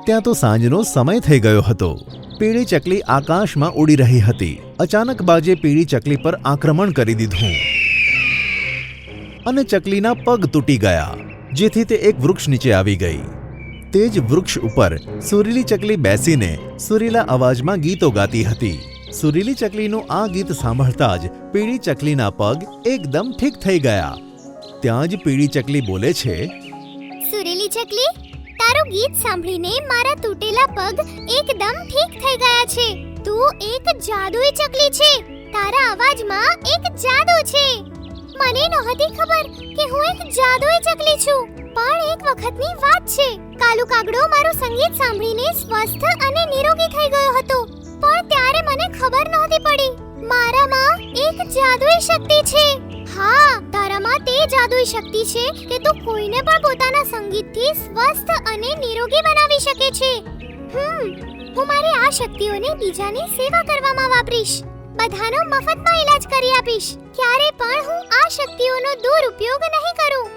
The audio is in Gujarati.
ત્યાં તો સાંજનો સમય થઈ ગયો હતો। પીળી ચકલી આકાશમાં ઉડી રહી હતી। અચાનક બાજે પીળી ચકલી પર આક્રમણ કરી દીધું અને ચકલીના પગ તૂટી ગયા, જેથી તે એક વૃક્ષ નીચે આવી ગઈ। તે જ વૃક્ષ ઉપર સુરીલી ચકલી બેસીને સુરીલા અવાજમાં ગીતો ગાતી હતી। સુરીલી ચકલીનું આ ગીત સાંભળતા જ પીળી ચકલીના પગ એકદમ ઠીક થઈ ગયા। ત્યાં જ પીળી ચકલી બોલે છે, સુરીલી ચકલી, તારું ગીત સાંભળીને મારા તૂટેલા પગ એકદમ ઠીક થઈ ગયા છે। તું એક જાદુઈ ચકલી છે। તારા અવાજમાં એક જાદુ છે। મને નહોતી ખબર કે હું એક જાદુઈ ચકલી છું। પણ એક વખતની વાત છે, કાલુ કાગડો મારું સંગીત સાંભળીને સ્વસ્થ અને નિરોગી થઈ ગયો હતો। પણ ત્યારે મને ખબર નહોતી પડી મારામાં એક જાદુઈ શક્તિ છે। હા, તારામાં તે જાદુઈ શક્તિ છે કે તું કોઈને પણ પોતાના સંગીતથી સ્વસ્થ અને નિરોગી બનાવી શકે છે। હું મારી આ શક્તિઓને બીજાની સેવા કરવામાં વાપરીશ। બધાનો મફતમાં ઈલાજ કરી આપીશ। ક્યારે પણ હું આ શક્તિઓનો દુરુપયોગ નહીં કરું।